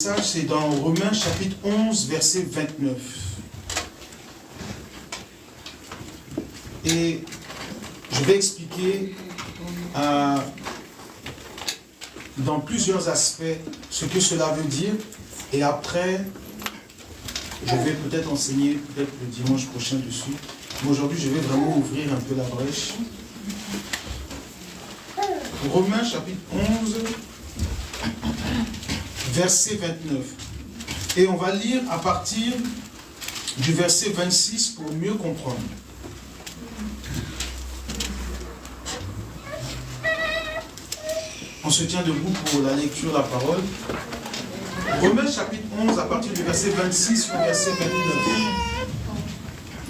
Ça, c'est dans Romains chapitre 11, verset 29. Et je vais expliquer dans plusieurs aspects ce que cela veut dire. Et après, je vais peut-être enseigner peut-être le dimanche prochain dessus. Mais aujourd'hui, je vais vraiment ouvrir un peu la brèche. Romains chapitre 11, verset 29. Et on va lire à partir du verset 26 pour mieux comprendre. On se tient debout pour la lecture de la parole. Romains chapitre 11 à partir du verset 26 au verset 29.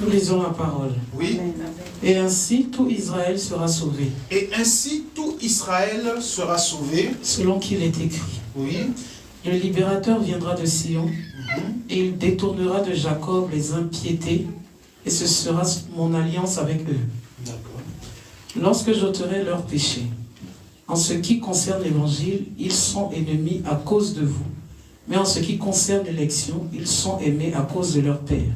Nous lisons la parole. Oui. Et ainsi tout Israël sera sauvé. Et ainsi tout Israël sera sauvé. Selon qu'il est écrit. Oui. Le libérateur viendra de Sion, et il détournera de Jacob les impiétés, et ce sera mon alliance avec eux. D'accord. Lorsque j'ôterai leurs péchés. En ce qui concerne l'évangile, ils sont ennemis à cause de vous. Mais en ce qui concerne l'élection, ils sont aimés à cause de leur Père.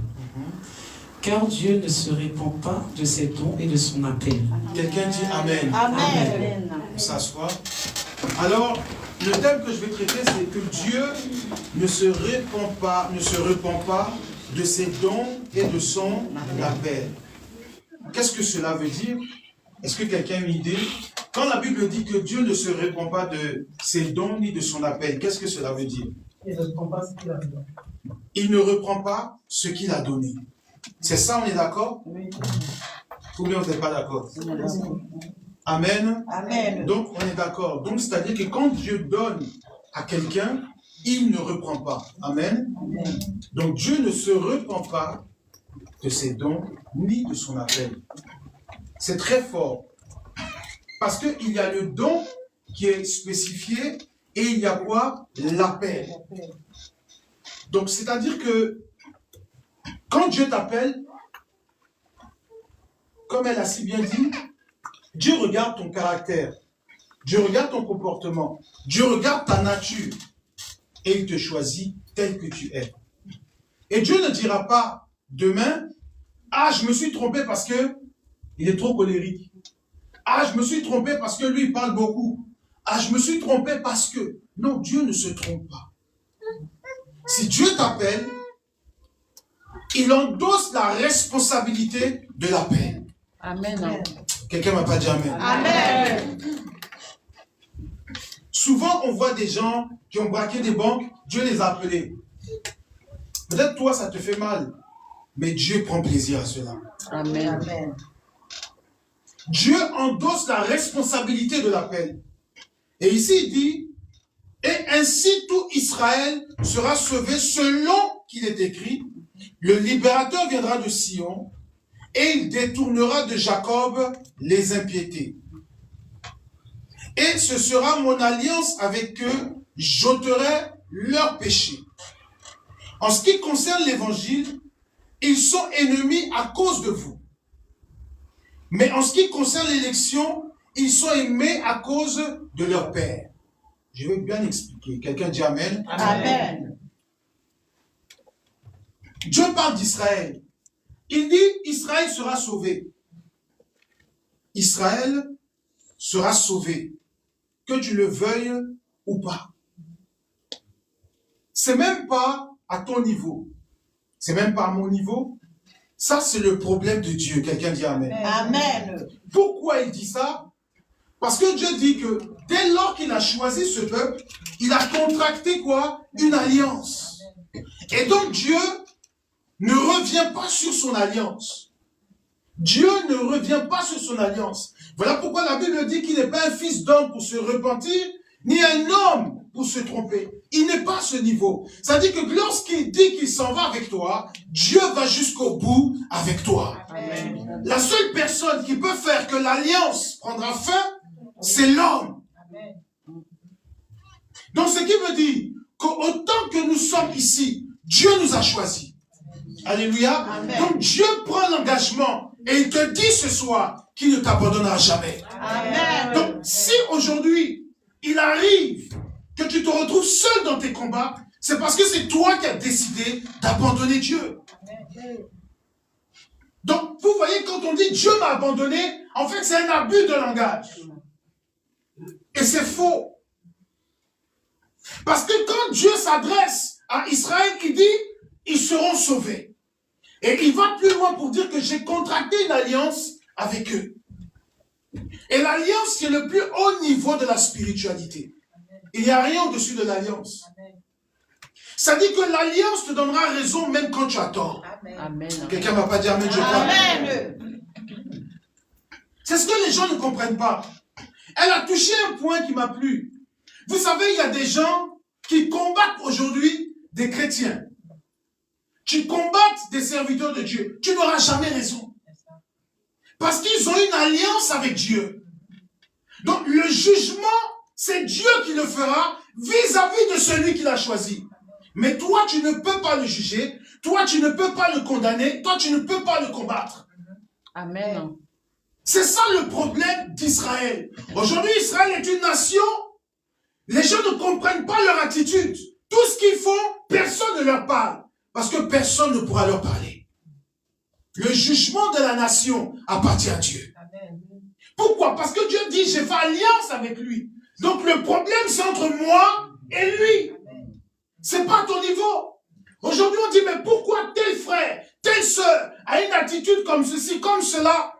Car Dieu ne se répand pas de ses dons et de son appel. Quelqu'un dit Amen. Amen. On s'assoit. Alors, le thème que je vais traiter, c'est que Dieu ne se répand pas de ses dons et de son appel. Qu'est-ce que cela veut dire? Est-ce que quelqu'un a une idée? Quand la Bible dit que Dieu ne se répand pas de ses dons ni de son appel, qu'est-ce que cela veut dire? Il ne reprend pas ce qu'il a donné. Il ne reprend pas ce qu'il a donné. C'est ça, on est d'accord? Oui. Ou bien on n'est pas d'accord? Amen. Amen. Donc, on est d'accord. Donc, c'est-à-dire que quand Dieu donne à quelqu'un, il ne reprend pas. Amen. Amen. Donc, Dieu ne se repent pas de ses dons ni de son appel. C'est très fort. Parce qu'il y a le don qui est spécifié et il y a quoi? L'appel. Donc, c'est-à-dire que quand Dieu t'appelle, comme elle a si bien dit, Dieu regarde ton caractère, Dieu regarde ton comportement, Dieu regarde ta nature et il te choisit tel que tu es. Et Dieu ne dira pas demain, ah je me suis trompé parce que il est trop colérique. Ah je me suis trompé parce que lui il parle beaucoup. Ah je me suis trompé parce que... Non, Dieu ne se trompe pas. Si Dieu t'appelle, il endosse la responsabilité de l'appel. Amen. Quelqu'un m'a pas dit Amen. Amen. Souvent, on voit des gens qui ont braqué des banques, Dieu les a appelés. Peut-être toi, ça te fait mal, mais Dieu prend plaisir à cela. Amen. Amen. Dieu endosse la responsabilité de l'appel. Et ici, il dit, et ainsi tout Israël sera sauvé selon qu'il est écrit, le libérateur viendra de Sion, et il détournera de Jacob les impiétés. Et ce sera mon alliance avec eux, j'ôterai leurs péchés. En ce qui concerne l'évangile, ils sont ennemis à cause de vous. Mais en ce qui concerne l'élection, ils sont aimés à cause de leur Père. Je vais bien expliquer. Quelqu'un dit Amen. Amen. Dieu parle d'Israël. Il dit, Israël sera sauvé. Israël sera sauvé, que tu le veuilles ou pas. C'est même pas à ton niveau. C'est même pas à mon niveau. Ça, c'est le problème de Dieu. Quelqu'un dit Amen. Amen. Pourquoi il dit ça? Parce que Dieu dit que dès lors qu'il a choisi ce peuple, il a contracté quoi? Une alliance. Et donc Dieu ne revient pas sur son alliance. Dieu ne revient pas sur son alliance. Voilà pourquoi la Bible dit qu'il n'est pas un fils d'homme pour se repentir, ni un homme pour se tromper. Il n'est pas à ce niveau. Ça dit que lorsqu'il dit qu'il s'en va avec toi, Dieu va jusqu'au bout avec toi. Amen. La seule personne qui peut faire que l'alliance prendra fin, c'est l'homme. Donc ce qui veut dire qu'autant que nous sommes ici, Dieu nous a choisis. Alléluia. Amen. Donc Dieu prend l'engagement et il te dit ce soir qu'il ne t'abandonnera jamais. Amen. Donc si aujourd'hui il arrive que tu te retrouves seul dans tes combats, c'est parce que c'est toi qui as décidé d'abandonner Dieu. Donc, vous voyez, quand on dit Dieu m'a abandonné, en fait, c'est un abus de langage. Et c'est faux. Parce que quand Dieu s'adresse à Israël, il dit, ils seront sauvés. Et il va plus loin pour dire que j'ai contracté une alliance avec eux. Et l'alliance, c'est le plus haut niveau de la spiritualité. Il n'y a rien au-dessus de l'alliance. Ça dit que l'alliance te donnera raison même quand tu as tort. Amen. Quelqu'un ne va pas dire Amen, je crois. Amen. C'est ce que les gens ne comprennent pas. Elle a touché un point qui m'a plu. Vous savez, il y a des gens qui combattent aujourd'hui des chrétiens. Tu combattes des serviteurs de Dieu. Tu n'auras jamais raison. Parce qu'ils ont une alliance avec Dieu. Donc le jugement, c'est Dieu qui le fera vis-à-vis de celui qui l'a choisi. Mais toi, tu ne peux pas le juger. Toi, tu ne peux pas le condamner. Toi, tu ne peux pas le combattre. Amen. C'est ça le problème d'Israël. Aujourd'hui, Israël est une nation. Les gens ne comprennent pas leur attitude. Tout ce qu'ils font, personne ne leur parle. Parce que personne ne pourra leur parler. Le jugement de la nation appartient à Dieu. Amen. Pourquoi? Parce que Dieu dit, j'ai fait alliance avec lui. Donc le problème, c'est entre moi et lui. C'est pas à ton niveau. Aujourd'hui, on dit, mais pourquoi tel frère, telle sœur a une attitude comme ceci, comme cela?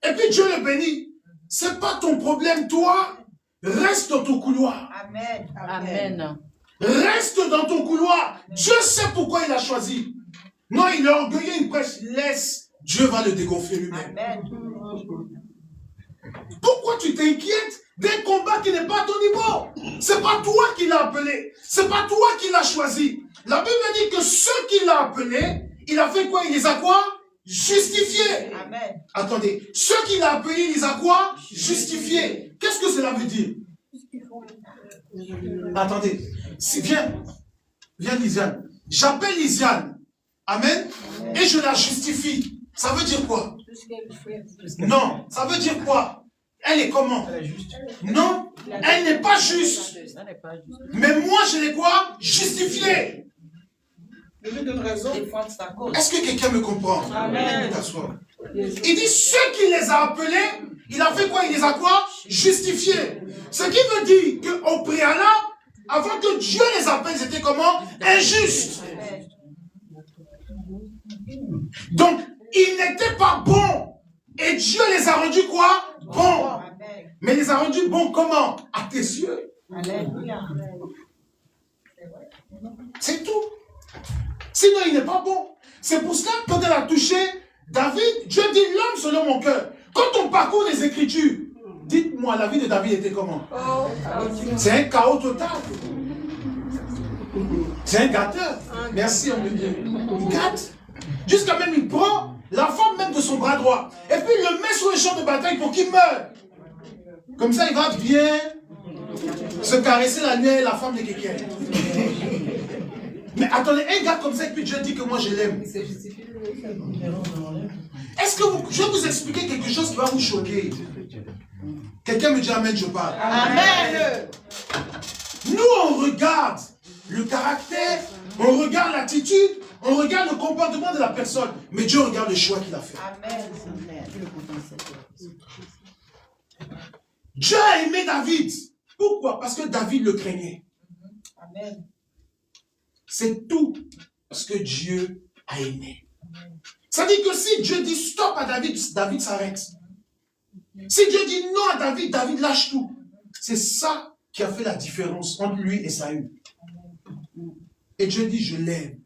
Et puis Dieu le bénit. C'est pas ton problème, toi. Reste dans ton couloir. Amen. Amen. Reste dans ton couloir. Dieu sait pourquoi il a choisi. Non, il est orgueilleux, il prêche. Laisse. Dieu va le dégonfler lui-même. Amen. Pourquoi tu t'inquiètes d'un combat qui n'est pas à ton niveau? C'est pas toi qui l'as appelé. C'est pas toi qui l'as choisi. La Bible dit que ceux qui l'ont appelé, il a fait quoi? Il les a quoi? Justifiés. Amen. Attendez. Ceux qui l'ont appelé, il les a quoi? Justifiés. Qu'est-ce que cela veut dire? Attendez. Viens, Lisiane. J'appelle Lisiane. Amen. Et je la justifie. Ça veut dire quoi? Non. Ça veut dire quoi? Elle est comment? Non. Elle n'est pas juste. Mais moi, je l'ai quoi? Justifiée. Est-ce que quelqu'un me comprend? Amen. Il dit ceux qui les a appelés, il a fait quoi? Il les a quoi? Justifiés. Ce qui veut dire qu'au préalable, avant que Dieu les appelle, c'était comment? Injuste. Donc, ils n'étaient pas bons. Et Dieu les a rendus quoi? Bons. Mais les a rendus bons comment? À tes yeux. C'est tout. Sinon, il n'est pas bon. C'est pour cela que quand elle a touché David, Dieu dit l'homme selon mon cœur. Quand on parcourt les Écritures, dites-moi, la vie de David était comment? C'est un chaos total. C'est un gâteur. Merci, on me dit. Il gâte. Jusqu'à même, il prend la femme même de son bras droit. Et puis, il le met sur le champ de bataille pour qu'il meure. Comme ça, il va bien se caresser la nuit avec la femme de quelqu'un. Mais attendez, un gars comme ça, et puis Dieu dit que moi, je l'aime. Est-ce que je vais vous expliquer quelque chose qui va vous choquer? Quelqu'un me dit Amen, je parle. Amen. Nous, on regarde le caractère, on regarde l'attitude, on regarde le comportement de la personne. Mais Dieu regarde le choix qu'il a fait. Amen. Dieu a aimé David. Pourquoi? Parce que David le craignait. Amen. C'est tout ce que Dieu a aimé. Ça dit que si Dieu dit stop à David, David s'arrête. Si Dieu dit non à David, David lâche tout. C'est ça qui a fait la différence entre lui et Saül. Et Dieu dit, je l'aime.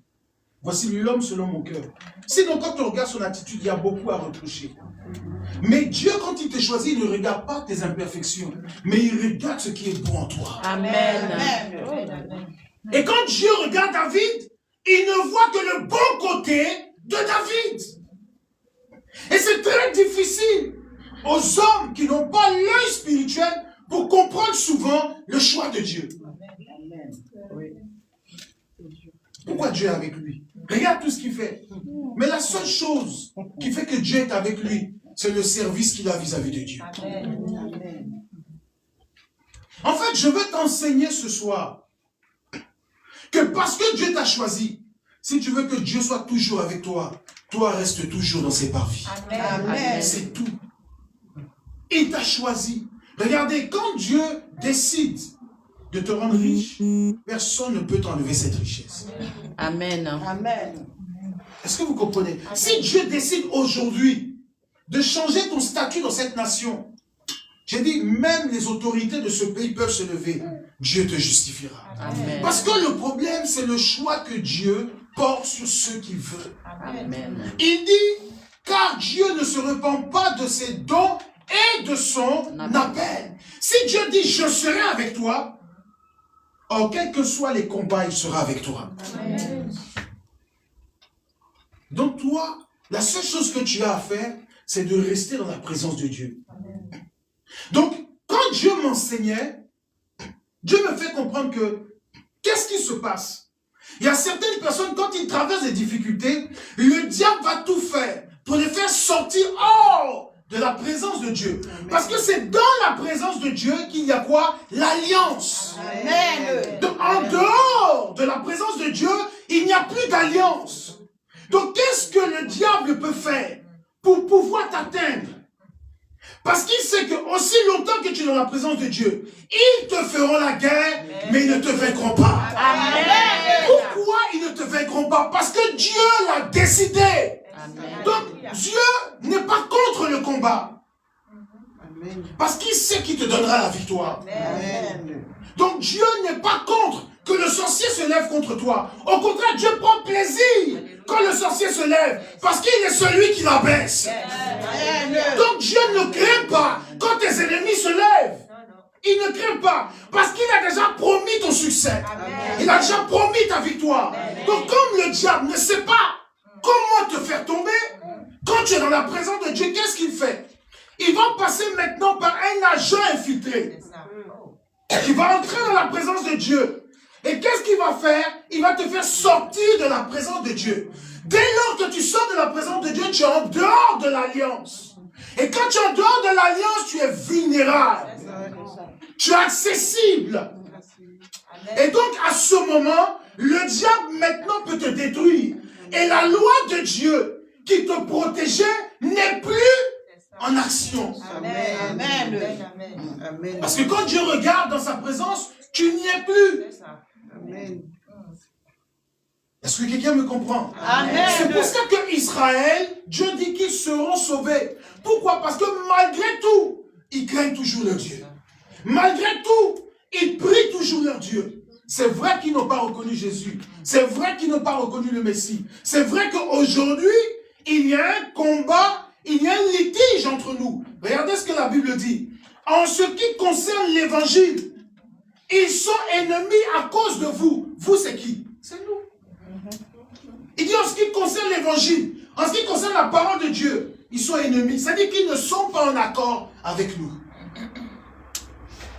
Voici l'homme selon mon cœur. Sinon, quand on regarde son attitude, il y a beaucoup à reprocher. Mais Dieu, quand il te choisit, il ne regarde pas tes imperfections, mais il regarde ce qui est bon en toi. Amen. Et quand Dieu regarde David, il ne voit que le bon côté de David. Et c'est très difficile aux hommes qui n'ont pas l'œil spirituel pour comprendre souvent le choix de Dieu. Pourquoi Dieu est avec lui? Regarde tout ce qu'il fait. Mais la seule chose qui fait que Dieu est avec lui, c'est le service qu'il a vis-à-vis de Dieu. En fait, je veux t'enseigner ce soir que parce que Dieu t'a choisi, si tu veux que Dieu soit toujours avec toi, toi reste toujours dans ses parvis. Amen. C'est tout. Il t'a choisi. Regardez, quand Dieu décide de te rendre riche, personne ne peut t'enlever cette richesse. Amen. Amen. Est-ce que vous comprenez? Si Dieu décide aujourd'hui de changer ton statut dans cette nation, j'ai dit, même les autorités de ce pays peuvent se lever. Dieu te justifiera. Amen. Parce que le problème, c'est le choix que Dieu porte sur ceux qu'il veut. Amen. Il dit, car Dieu ne se repent pas de ses dons et de son appel. Si Dieu dit, je serai avec toi, oh, quels que soient les combats, il sera avec toi. Amen. Donc toi, la seule chose que tu as à faire, c'est de rester dans la présence de Dieu. Donc, quand Dieu m'enseignait, Dieu me fait comprendre que, qu'est-ce qui se passe? Il y a certaines personnes, quand ils traversent des difficultés, le diable va tout faire pour les faire sortir hors de la présence de Dieu. Parce que c'est dans la présence de Dieu qu'il y a quoi? L'alliance. Donc, en dehors de la présence de Dieu, il n'y a plus d'alliance. Donc, qu'est-ce que le diable peut faire pour pouvoir t'atteindre? Parce qu'il sait que aussi longtemps que tu es dans la présence de Dieu, ils te feront la guerre, mais ils ne te vaincront pas. Amen. Pourquoi ils ne te vaincront pas? Parce que Dieu l'a décidé. Amen. Donc, Dieu n'est pas contre le combat. Parce qu'il sait qu'il te donnera la victoire. Donc, Dieu n'est pas contre que le sorcier se lève contre toi. Au contraire, Dieu prend plaisir quand le sorcier se lève, parce qu'il est celui qui l'abaisse. Donc Dieu ne craint pas quand tes ennemis se lèvent. Il ne craint pas, parce qu'il a déjà promis ton succès. Il a déjà promis ta victoire. Donc comme le diable ne sait pas comment te faire tomber, quand tu es dans la présence de Dieu, qu'est-ce qu'il fait? Il va passer maintenant par un agent infiltré qui va entrer dans la présence de Dieu. Et qu'est-ce qu'il va faire? Il va te faire sortir de la présence de Dieu. Dès lors que tu sors de la présence de Dieu, tu es en dehors de l'alliance. Et quand tu es en dehors de l'alliance, tu es vulnérable. Tu es accessible. Et donc, à ce moment, le diable maintenant peut te détruire. Et la loi de Dieu qui te protégeait n'est plus en action. Amen. Parce que quand Dieu regarde dans sa présence, tu n'y es plus. Est-ce que quelqu'un me comprend? Amen. C'est pour ça que Israël, Dieu dit qu'ils seront sauvés. Pourquoi? Parce que malgré tout, ils craignent toujours leur Dieu. Malgré tout, ils prient toujours leur Dieu. C'est vrai qu'ils n'ont pas reconnu Jésus. C'est vrai qu'ils n'ont pas reconnu le Messie. C'est vrai qu'aujourd'hui, il y a un combat, il y a un litige entre nous. Regardez ce que la Bible dit. En ce qui concerne l'évangile, ils sont ennemis à cause de vous. Vous, c'est qui? C'est nous. Il dit en ce qui concerne l'évangile, en ce qui concerne la parole de Dieu, ils sont ennemis. C'est-à-dire qu'ils ne sont pas en accord avec nous.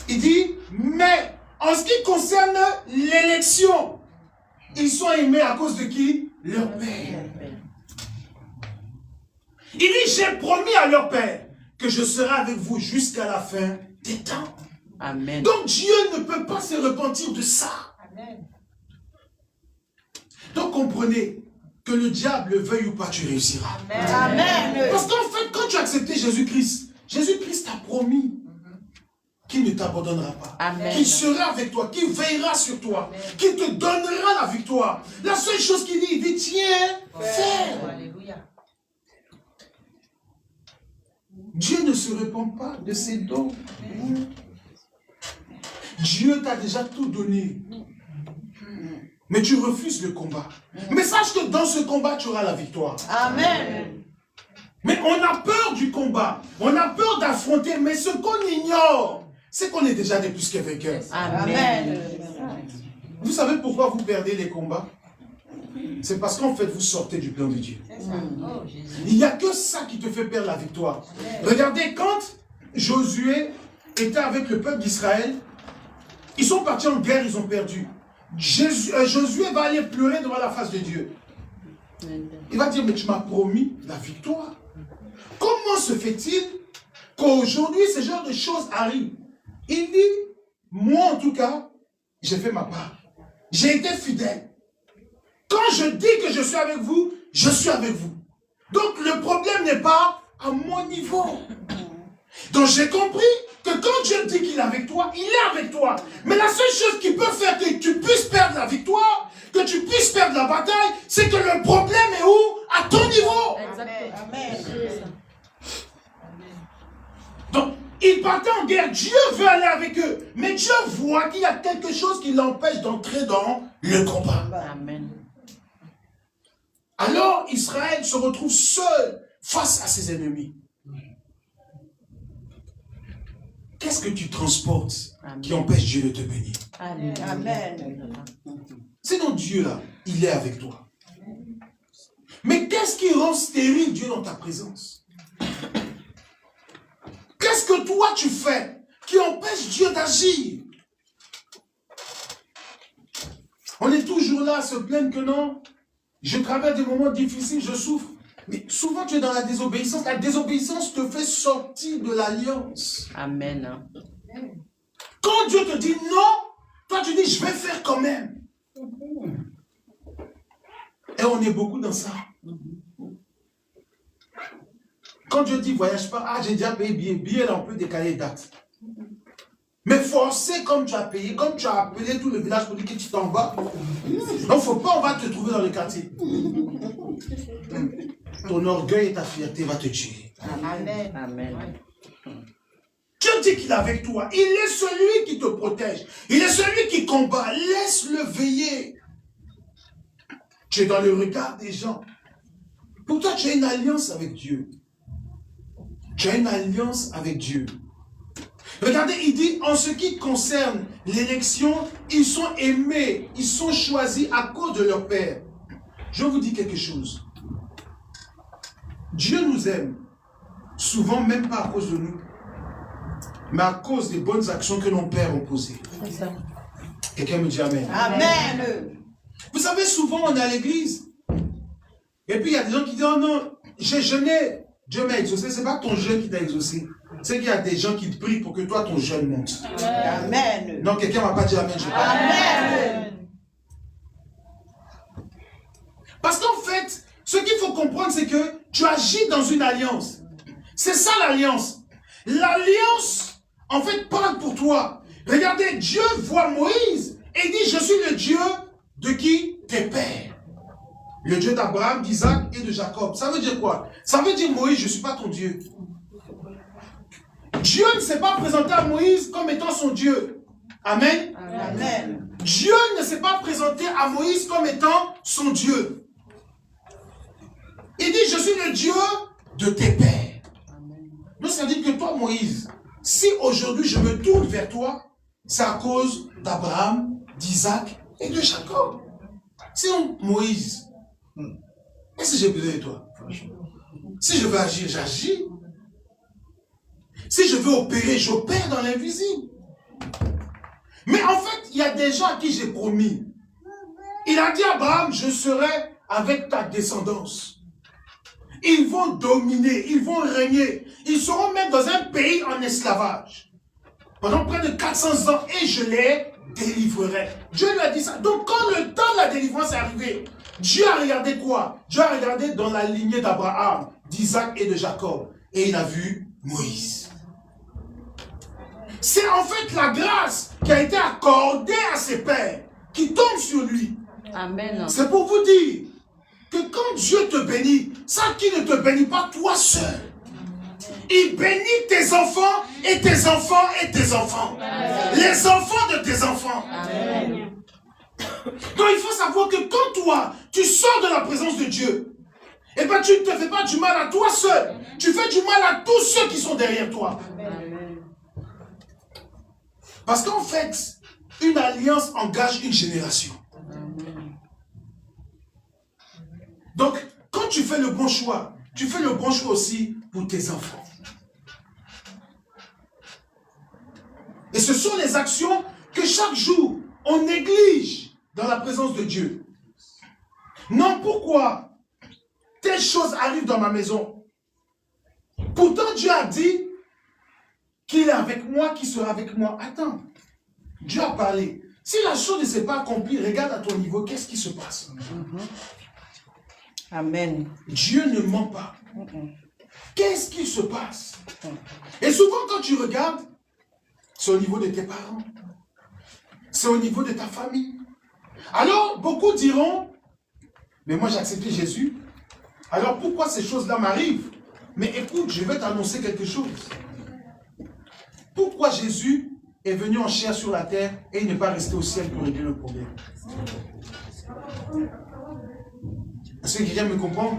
Il dit, mais en ce qui concerne l'élection, ils sont aimés à cause de qui? Leur Père. Il dit, j'ai promis à leur Père que je serai avec vous jusqu'à la fin des temps. Amen. Donc Dieu ne peut pas se repentir de ça. Amen. Donc comprenez que le diable veuille ou pas, tu réussiras. Amen. Parce qu'en fait, quand tu as accepté Jésus-Christ, Jésus-Christ t'a promis qu'il ne t'abandonnera pas, Amen. qu'il sera avec toi, qu'il veillera sur toi, qu'il te donnera la victoire. La seule chose qu'il dit, il dit, tiens, fais. Alléluia. Dieu ne se repent pas de ses dons. Dieu t'a déjà tout donné. Mais tu refuses le combat. Mais sache que dans ce combat, tu auras la victoire. Amen. Mais on a peur du combat. On a peur d'affronter. Mais ce qu'on ignore, c'est qu'on est déjà des plus que vainqueurs. Amen. Vous savez pourquoi vous perdez les combats? C'est parce qu'en fait, vous sortez du plan de Dieu. Il n'y a que ça qui te fait perdre la victoire. Regardez, quand Josué était avec le peuple d'Israël, ils sont partis en guerre, ils ont perdu. Josué va aller pleurer devant la face de Dieu. Il va dire, mais tu m'as promis la victoire. Comment se fait-il qu'aujourd'hui, ce genre de choses arrivent? Il dit, moi en tout cas, j'ai fait ma part. j'ai été fidèle. Quand je dis que je suis avec vous, je suis avec vous. Donc le problème n'est pas à mon niveau. Donc j'ai compris que quand Dieu dit qu'il est avec toi, il est avec toi. Mais la seule chose qui peut faire que tu puisses perdre la victoire, que tu puisses perdre la bataille, c'est que le problème est où? À ton niveau. Amen. Donc, ils partaient en guerre, Dieu veut aller avec eux. Mais Dieu voit qu'il y a quelque chose qui l'empêche d'entrer dans le combat. Amen. Alors, Israël se retrouve seul face à ses ennemis. Qu'est-ce que tu transportes qui empêche Dieu de te bénir? Amen. Sinon, Dieu, là, il est avec toi. Mais qu'est-ce qui rend stérile Dieu dans ta présence? Qu'est-ce que toi tu fais qui empêche Dieu d'agir? On est toujours là à se plaindre que non, je traverse des moments difficiles, je souffre. Mais souvent tu es dans la désobéissance. La désobéissance te fait sortir de l'alliance. Amen. Quand Dieu te dit non, toi tu dis je vais faire quand même. Et on est beaucoup dans ça. Quand Dieu dit voyage pas, ah j'ai déjà payé billet là on peut décaler les dates. Mais forcer comme tu as payé, comme tu as appelé tout le village pour dire que tu t'en vas. Donc faut pas, on va te trouver dans le quartier. Ton orgueil et ta fierté va te tuer. Amen. Amen. Dieu dit qu'il est avec toi. Il est celui qui te protège. Il est celui qui combat. Laisse-le veiller. Tu es dans le regard des gens. Pour toi, tu as une alliance avec Dieu. Tu as une alliance avec Dieu. Regardez, il dit, en ce qui concerne l'élection, ils sont aimés, ils sont choisis à cause de leur Père. Je vous dis quelque chose. Dieu nous aime, souvent même pas à cause de nous, mais à cause des bonnes actions que nos pères ont posées. Quelqu'un me dit Amen. Amen. Vous savez, souvent on est à l'église, et puis il y a des gens qui disent, oh non, j'ai jeûné, Dieu m'a exaucé. Ce n'est pas ton jeûne qui t'a exaucé. C'est qu'il y a des gens qui te prient pour que toi, ton jeûne monte. Amen. Non, quelqu'un ne va pas dire Amen. Amen. Parce qu'en fait, ce qu'il faut comprendre, c'est que tu agis dans une alliance. C'est ça l'alliance. L'alliance, en fait, parle pour toi. Regardez, Dieu voit Moïse et dit, je suis le Dieu de qui? Tes pères. Le Dieu d'Abraham, d'Isaac et de Jacob. Ça veut dire quoi? Ça veut dire, Moïse, je ne suis pas ton Dieu. Dieu ne s'est pas présenté à Moïse comme étant son Dieu. Amen. Amen. Dieu ne s'est pas présenté à Moïse comme étant son Dieu. Il dit, je suis le Dieu de tes pères. Donc ça veut dire que toi, Moïse, si aujourd'hui je me tourne vers toi, c'est à cause d'Abraham, d'Isaac et de Jacob. Sinon, Moïse, est-ce que j'ai besoin de toi? Si je veux agir, j'agis. Si je veux opérer, j'opère dans l'invisible. Mais en fait, il y a des gens à qui j'ai promis. Il a dit à Abraham, je serai avec ta descendance. Ils vont dominer, ils vont régner. Ils seront même dans un pays en esclavage. Pendant près de 400 ans, et je les délivrerai. Dieu lui a dit ça. Donc quand le temps de la délivrance est arrivé, Dieu a regardé quoi? Dieu a regardé dans la lignée d'Abraham, d'Isaac et de Jacob. Et il a vu Moïse. C'est en fait la grâce qui a été accordée à ses pères qui tombe sur lui. Amen. C'est pour vous dire que quand Dieu te bénit, ça qui ne te bénit pas toi seul. Il bénit tes enfants et tes enfants et tes enfants. Amen. Les enfants de tes enfants. Amen. Donc il faut savoir que quand toi, tu sors de la présence de Dieu, eh ben tu ne te fais pas du mal à toi seul. Tu fais du mal à tous ceux qui sont derrière toi. Amen. Parce qu'en fait, une alliance engage une génération. Donc, quand tu fais le bon choix, tu fais le bon choix aussi pour tes enfants. Et ce sont les actions que chaque jour, on néglige dans la présence de Dieu. Non, pourquoi telle chose arrive dans ma maison? Pourtant, Dieu a dit qu'il est avec moi, qu'il sera avec moi. Attends, Dieu a parlé. Si la chose ne s'est pas accomplie, regarde à ton niveau, qu'est-ce qui se passe? Amen. Dieu ne ment pas. Qu'est-ce qui se passe? Et souvent quand tu regardes, c'est au niveau de tes parents. C'est au niveau de ta famille. Alors, beaucoup diront, mais moi j'ai accepté Jésus. Alors pourquoi ces choses-là m'arrivent? Mais écoute, je vais t'annoncer quelque chose. Pourquoi Jésus est venu en chair sur la terre et il n'est pas resté au ciel pour régler le problème? Est-ce que quelqu'un me comprend?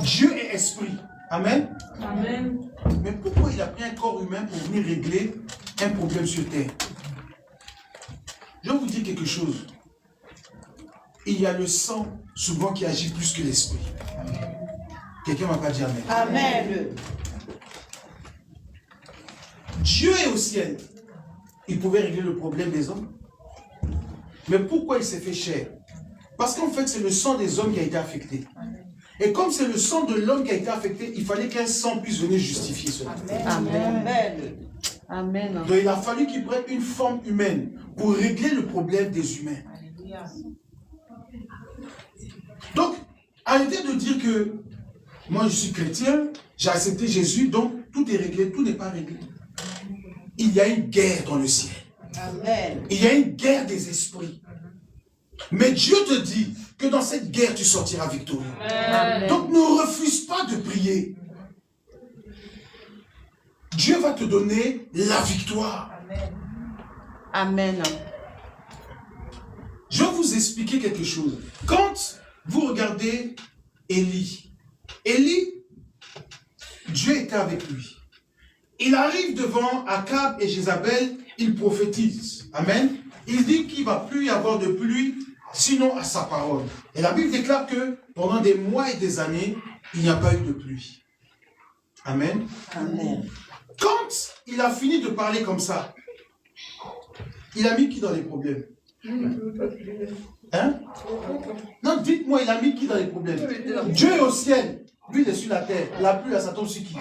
Dieu est esprit. Amen. Amen. Mais pourquoi il a pris un corps humain pour venir régler un problème sur terre? Je vais vous dire quelque chose. Il y a le sang souvent qui agit plus que l'esprit. Quelqu'un ne m'a pas dit amen. Amen. Dieu est au ciel. Il pouvait régler le problème des hommes. Mais pourquoi il s'est fait chair? Parce qu'en fait, c'est le sang des hommes qui a été affecté. Et comme c'est le sang de l'homme qui a été affecté, il fallait qu'un sang puisse venir justifier cela. Amen. Amen. Donc il a fallu qu'il prenne une forme humaine pour régler le problème des humains. Donc, arrêtez de dire que moi je suis chrétien, j'ai accepté Jésus, donc tout est réglé, tout n'est pas réglé. Il y a une guerre dans le ciel. Amen. Il y a une guerre des esprits. Mais Dieu te dit que dans cette guerre, tu sortiras victorieux. Amen. Donc ne refuse pas de prier. Dieu va te donner la victoire. Amen. Je vais vous expliquer quelque chose. Quand vous regardez Élie, Dieu était avec lui. Il arrive devant Akab et Jézabel, il prophétise. Amen. Il dit qu'il ne va plus y avoir de pluie, sinon à sa parole. Et la Bible déclare que pendant des mois et des années, il n'y a pas eu de pluie. Amen. Amen. Quand il a fini de parler comme ça, il a mis qui dans les problèmes? Hein? Non, dites-moi, il a mis qui dans les problèmes? Dieu est au ciel, lui il est sur la terre. La pluie, ça tombe sur qui?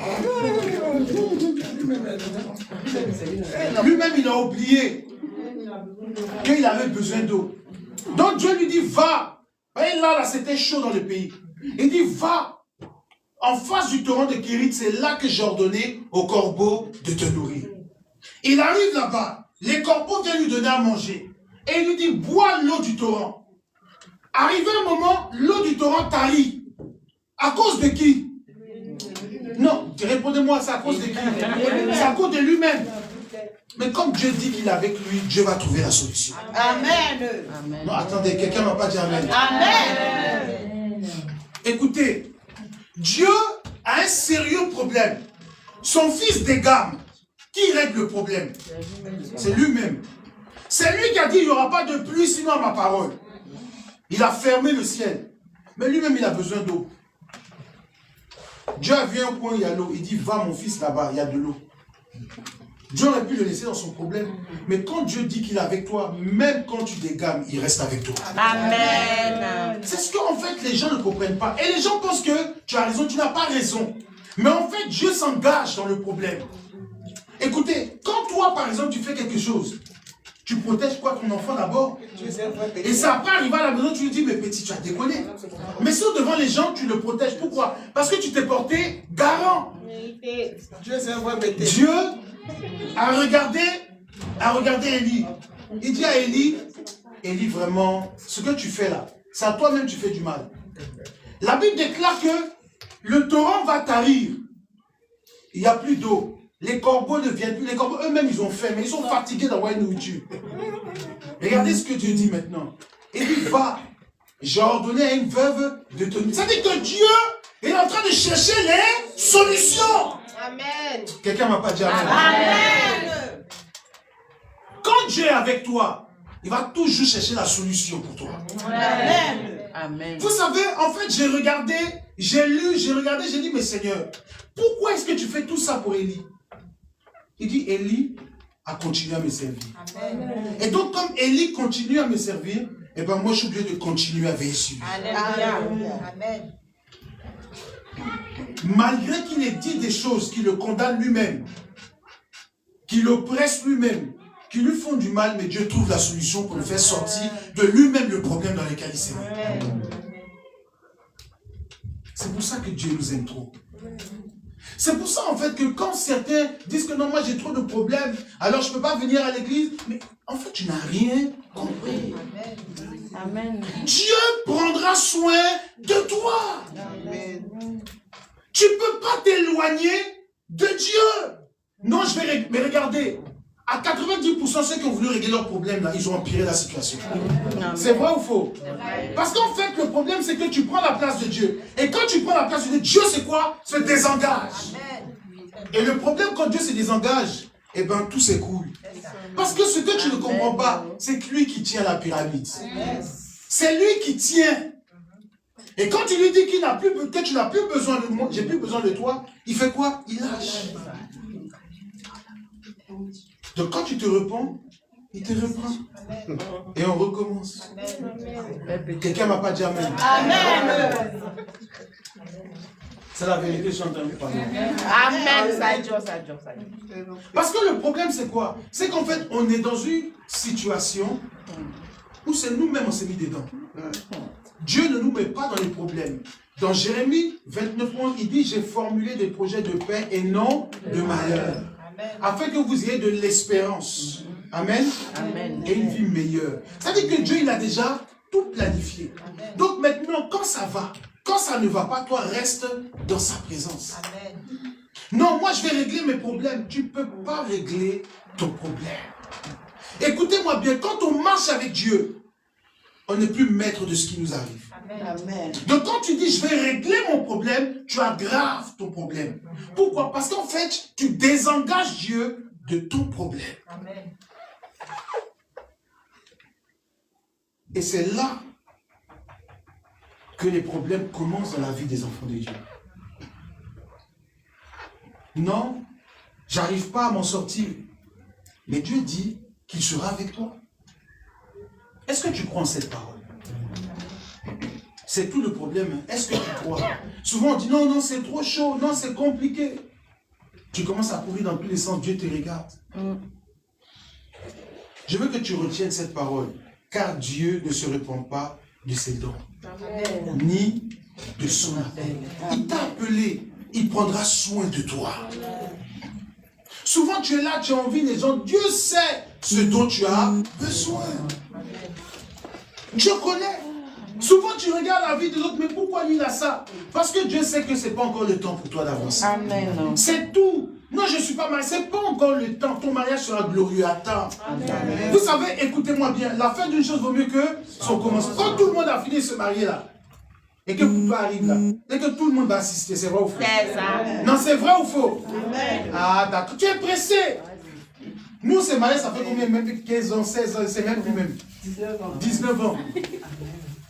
Lui-même, il a oublié qu'il avait besoin d'eau. Donc Dieu lui dit, va. Et là, c'était chaud dans le pays. Il dit, va. En face du torrent de Kérit, c'est là que j'ai ordonné aux corbeaux de te nourrir. Il arrive là-bas, les corbeaux viennent lui donner à manger. Et il lui dit, bois l'eau du torrent. Arrivé un moment, l'eau du torrent tarit. À cause de qui? Non, répondez-moi, c'est à cause de qui? C'est à cause de lui-même. Mais comme Dieu dit qu'il est avec lui, Dieu va trouver la solution. Amen. Non, attendez, quelqu'un ne m'a pas dit amen. Amen. Écoutez, Dieu a un sérieux problème. Son fils d'Égam, qui règle le problème? C'est lui-même. C'est lui qui a dit, il n'y aura pas de pluie sinon à ma parole. Il a fermé le ciel. Mais lui-même, il a besoin d'eau. Dieu a vu un coin, il y a l'eau. Il dit, va mon fils là-bas, il y a de l'eau. Dieu aurait pu le laisser dans son problème. Mais quand Dieu dit qu'il est avec toi, même quand tu dégames, il reste avec toi. Amen. C'est ce qu'en fait les gens ne comprennent pas. Et les gens pensent que tu as raison, tu n'as pas raison. Mais en fait, Dieu s'engage dans le problème. Écoutez, quand toi, par exemple, tu fais quelque chose, tu protèges quoi ton enfant d'abord? Et ça après arriver à la maison, tu lui dis, mais petit, tu as déconné. Mais si devant les gens, tu le protèges. Pourquoi? Parce que tu t'es porté garant. Dieu a regardé Élie. Il dit à Élie, Élie, vraiment, ce que tu fais là, c'est à toi-même tu fais du mal. La Bible déclare que le torrent va tarir. Il n'y a plus d'eau. Les corbeaux ne viennent plus. Les corbeaux eux-mêmes, ils ont faim, mais ils sont fatigués d'avoir une nourriture. Regardez ce que Dieu dit maintenant. Il dit, va, j'ai ordonné à une veuve de te nourrir. Ça veut dire que Dieu est en train de chercher les solutions. Amen. Quelqu'un ne m'a pas dit amen. Amen. Quand Dieu est avec toi, il va toujours chercher la solution pour toi. Amen. Amen. Vous savez, en fait, j'ai regardé, j'ai lu, j'ai regardé, j'ai dit, mais Seigneur, pourquoi est-ce que tu fais tout ça pour Élie? Il dit, Élie a continué à me servir. Amen. Et donc, comme Élie continue à me servir, eh ben moi, je suis obligé de continuer à veiller sur lui. Amen. Malgré qu'il ait dit des choses qui le condamnent lui-même, qui l'oppressent lui-même, qui lui font du mal, mais Dieu trouve la solution pour le faire sortir de lui-même le problème dans lequel il s'est mis. C'est pour ça que Dieu nous aime trop. C'est pour ça en fait que quand certains disent que non, moi j'ai trop de problèmes, alors je ne peux pas venir à l'église, mais en fait tu n'as rien compris. Amen. Dieu prendra soin de toi. Amen. Tu ne peux pas t'éloigner de Dieu. Non, je vais... Mais regardez, à 90%, ceux qui ont voulu régler leurs problèmes, là, ils ont empiré la situation. C'est vrai ou faux? Parce qu'en fait, le problème, c'est que tu prends la place de Dieu. Et quand tu prends la place de Dieu, Dieu, c'est quoi? Se désengage. Et le problème, quand Dieu se désengage, eh bien, tout s'écoule. Parce que ce que tu ne comprends pas, c'est que lui qui tient la pyramide. C'est lui qui tient. Et quand tu lui dis qu'il n'a plus, que tu n'as plus besoin de moi, j'ai plus besoin de toi, il fait quoi? Il lâche. Donc quand tu te repens, il te reprend. Et on recommence. Quelqu'un ne m'a pas dit Amen. Amen. C'est la vérité, je suis en train de parler. Amen. Parce que le problème, c'est quoi? C'est qu'en fait, on est dans une situation où c'est nous-mêmes, on s'est mis dedans. Dieu ne nous met pas dans les problèmes. Dans Jérémie 29:11, il dit, j'ai formulé des projets de paix et non de malheur. Afin que vous ayez de l'espérance. Amen. Amen. Et une vie meilleure. Ça veut dire que Dieu, il a déjà tout planifié. Donc maintenant, quand ça va, quand ça ne va pas, toi, reste dans sa présence. Amen. Non, moi, je vais régler mes problèmes. Tu ne peux pas régler ton problème. Écoutez-moi bien, quand on marche avec Dieu, on n'est plus maître de ce qui nous arrive. Amen. Donc quand tu dis je vais régler mon problème, tu aggraves ton problème. Pourquoi? Parce qu'en fait, tu désengages Dieu de ton problème. Amen. Et c'est là que les problèmes commencent dans la vie des enfants de Dieu. Non, j'arrive pas à m'en sortir. Mais Dieu dit qu'il sera avec toi. Est-ce que tu crois en cette parole? C'est tout le problème. Est-ce que tu crois? Souvent on dit non, non, c'est trop chaud, non, c'est compliqué. Tu commences à courir dans tous les sens, Dieu te regarde. Je veux que tu retiennes cette parole, car Dieu ne se répand pas de ses dons, ni de son appel. Il t'a appelé, il prendra soin de toi. Souvent tu es là, tu as envie des gens, Dieu sait ce dont tu as besoin. Dieu connaît. Souvent tu regardes la vie de l'autre, mais pourquoi lui il a ça? Parce que Dieu sait que ce n'est pas encore le temps pour toi d'avancer. Amen. C'est tout. Non, je ne suis pas marié, ce n'est pas encore le temps. Ton mariage sera glorieux. Attends. Vous savez, écoutez-moi bien, la fin d'une chose vaut mieux que son commencement. Quand tout le monde a fini de se marier là, et que pour toi arrive là, et que tout le monde va assister, c'est vrai ou faux? C'est ça. Non, c'est vrai ou faux? Amen. Ah, d'accord. Tu es pressé. Nous, on s'est mariés, ça fait combien? Même 15 ans, 16 ans, c'est même plus même. 19 ans.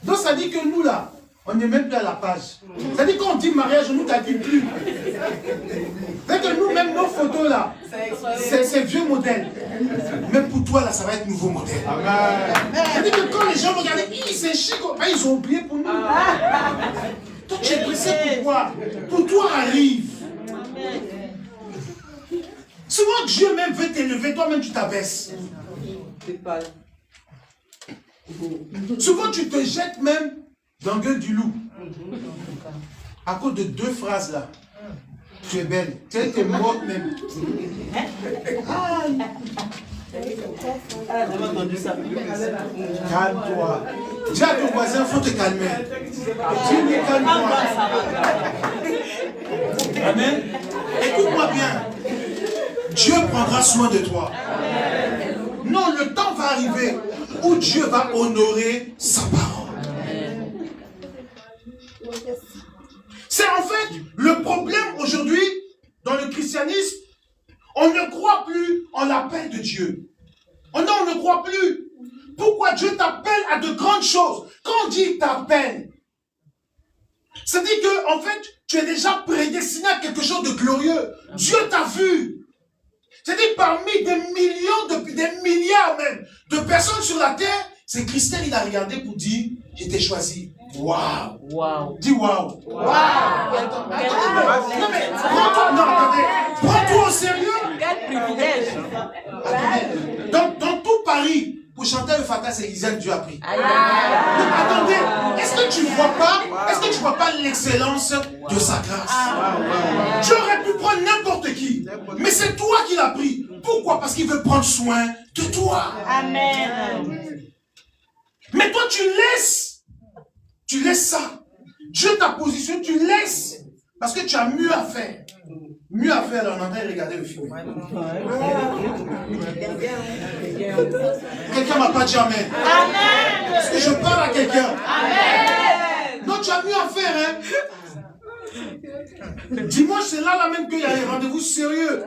Donc ça dit que nous là, on n'est même plus à la page. Ça dit qu'on dit mariage, on ne nous calcule plus. Ça dit que nous, même nos photos là, c'est vieux modèle. Même pour toi là, ça va être nouveau modèle. Ça dit que quand les gens regardent, c'est chic, ils ont oublié pour nous. Toi tu es pressé pourquoi? Pour toi arrive. Souvent Dieu même veut t'élever, toi-même tu t'abaisses. Souvent tu te jettes même dans la gueule du loup. À cause de 2 phrases là. Tu es belle. Tu es morte même. Calme-toi. Dis à ton voisin, il faut te calmer. Dis-lui, calme-toi. Amen. Écoute-moi bien. Dieu prendra soin de toi. Non, le temps va arriver où Dieu va honorer sa parole. C'est en fait le problème aujourd'hui dans le christianisme. On ne croit plus en l'appel de Dieu. Oh non, on ne croit plus. Pourquoi Dieu t'appelle à de grandes choses? Quand on dit t'appelle, ça dit que en fait, tu es déjà prédestiné à quelque chose de glorieux. Dieu t'a vu. C'est-à-dire parmi des millions, des milliards même de personnes sur la terre, c'est Christelle, il a regardé pour dire, je t'ai choisi. Waouh! Wow. Dis waouh! Wow. Attends, non mais, prends-toi, non attendez, prends-toi au sérieux! Quel privilège! Attendez. Donc Paris pour chanter le Fatah, c'est Lisiane Dieu a pris. Aïe, Donc, attendez, est-ce que tu vois pas l'excellence de sa grâce? Tu aurais pu prendre n'importe qui, mais c'est toi qui l'as pris. Pourquoi? Parce qu'il veut prendre soin de toi. Amen. Mais toi, tu laisses ça. Dieu t'a positionné, tu laisses. Parce que tu as mieux à faire. Mieux à faire, alors on est en train de regarder le film. Quelqu'un m'a pas dit Amen. Amen. Est-ce que je parle à quelqu'un? Amen. Non, tu as mieux à faire, hein. Dimanche, c'est là même qu'il y a les rendez-vous sérieux.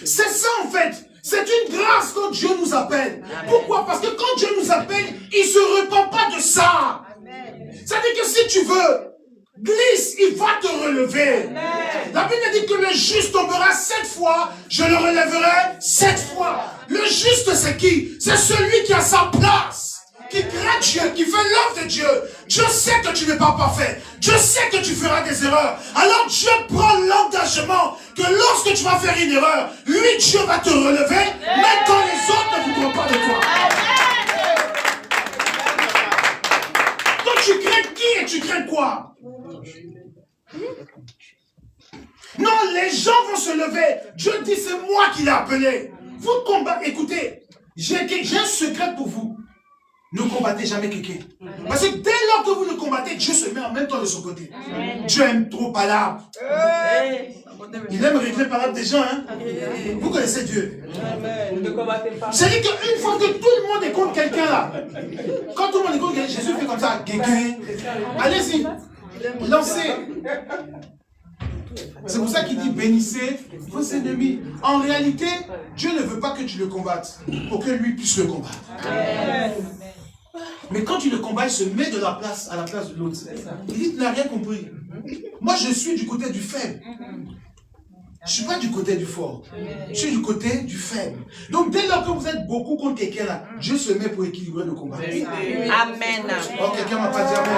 C'est ça en fait. C'est une grâce quand Dieu nous appelle. Pourquoi? Parce que quand Dieu nous appelle, il ne se repent pas de ça. C'est-à-dire que si tu veux, glisse, il va te relever. La Bible dit que le juste tombera 7 fois, je le relèverai 7 fois. Le juste, c'est qui? C'est celui qui a sa place, qui craint Dieu, qui fait l'œuvre de Dieu. Dieu sait que tu n'es pas parfait. Dieu sait que tu feras des erreurs. Alors Dieu prend l'engagement que lorsque tu vas faire une erreur, lui, Dieu va te relever, même quand les autres ne voudront pas de toi. Donc tu crains qui et tu crains quoi? Non, les gens vont se lever. Dieu dit, c'est moi qui l'ai appelé. Vous combattez, écoutez, j'ai un secret pour vous. Ne combattez jamais quelqu'un. Parce que dès lors que vous le combattez, Dieu se met en même temps de son côté. Dieu aime trop palabre. Il aime régler palabre des gens. Hein? Vous connaissez Dieu. C'est-à-dire qu'une fois que tout le monde est contre quelqu'un là, quand tout le monde est contre quelqu'un, Jésus fait comme ça. Allez-y. Lancez. C'est pour ça qu'il dit bénissez vos ennemis. En réalité, Dieu ne veut pas que tu le combattes pour que lui puisse le combattre. Mais quand tu le combats, il se met de la place à la place de l'autre. Il dit, tu n'as rien compris. Moi, je suis du côté du faible. Je ne suis pas du côté du fort. Je suis du côté du faible. Donc, dès lors que vous êtes beaucoup contre quelqu'un là, Dieu se met pour équilibrer le combat. Amen. Oh, quelqu'un m'a pas dit amen.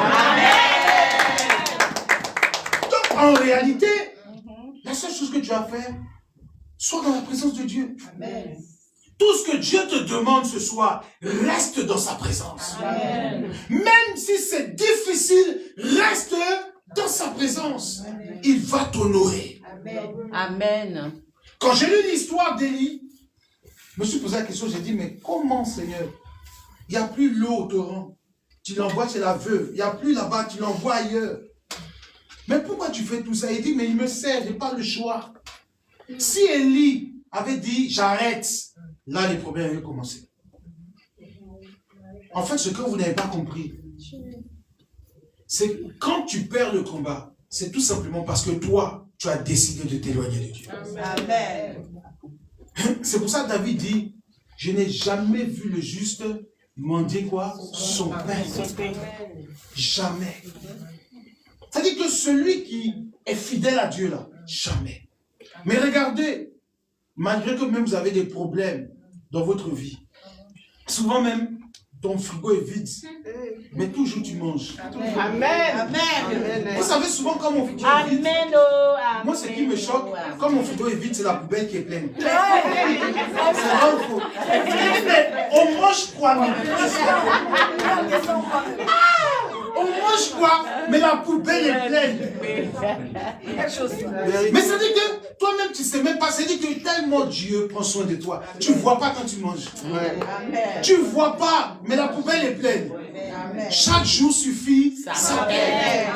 Donc, en réalité, la seule chose que tu as à faire, sois dans la présence de Dieu. Amen. Tout ce que Dieu te demande ce soir, reste dans sa présence. Amen. Même si c'est difficile, reste dans sa présence. Amen. Il va t'honorer. Amen. Quand j'ai lu l'histoire d'Élie, je me suis posé la question, j'ai dit, mais comment Seigneur? Il n'y a plus l'eau au torrent. Tu l'envoies chez la veuve. Il n'y a plus là-bas, tu l'envoies ailleurs. Mais pourquoi tu fais tout ça? Il dit, mais il me sert, je n'ai pas le choix. Si Élie avait dit, j'arrête, là, les problèmes avaient commencé. En fait, ce que vous n'avez pas compris, c'est que quand tu perds le combat, c'est tout simplement parce que toi, tu as décidé de t'éloigner de Dieu. Amen. C'est pour ça que David dit, je n'ai jamais vu le juste mendier quoi? Son pain. Jamais. C'est-à-dire que celui qui est fidèle à Dieu, là, jamais. Mais regardez, malgré que même vous avez des problèmes dans votre vie, souvent même, ton frigo est vide, mais toujours tu manges. Amen. Amen. Vous savez souvent quand mon frigo est vide, moi ce qui me choque, quand mon frigo est vide, c'est la poubelle qui est pleine. C'est vrai ou faux? Mais on mange quoi? On mange quoi? Mais la poubelle est pleine. Mais ça dit que toi-même tu ne sais même pas. Ça dit que tellement Dieu prend soin de toi. Tu ne vois pas quand tu manges. Tu ne vois pas, mais la poubelle est pleine. Chaque jour suffit sa peine.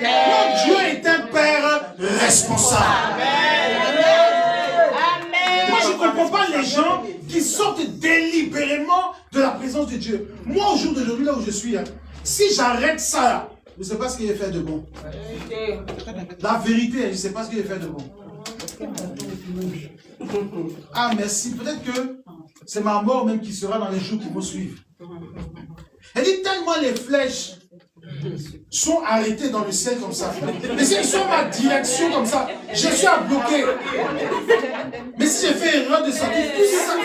Non, Dieu est un Père responsable. Moi je ne comprends pas les gens qui sortent délibérément de la présence de Dieu. Moi au jour d'aujourd'hui, là où je suis, si j'arrête ça, là, je ne sais pas ce qu'il va faire de bon. La vérité, je ne sais pas ce qu'il va faire de bon. Ah, merci. Peut-être que c'est ma mort même qui sera dans les jours qui vont suivre. Elle dit tellement les flèches sont arrêtées dans le ciel comme ça. Mais si elles sont ma direction comme ça, je suis à bloquer. Mais si j'ai fait erreur de sortir, tout ça.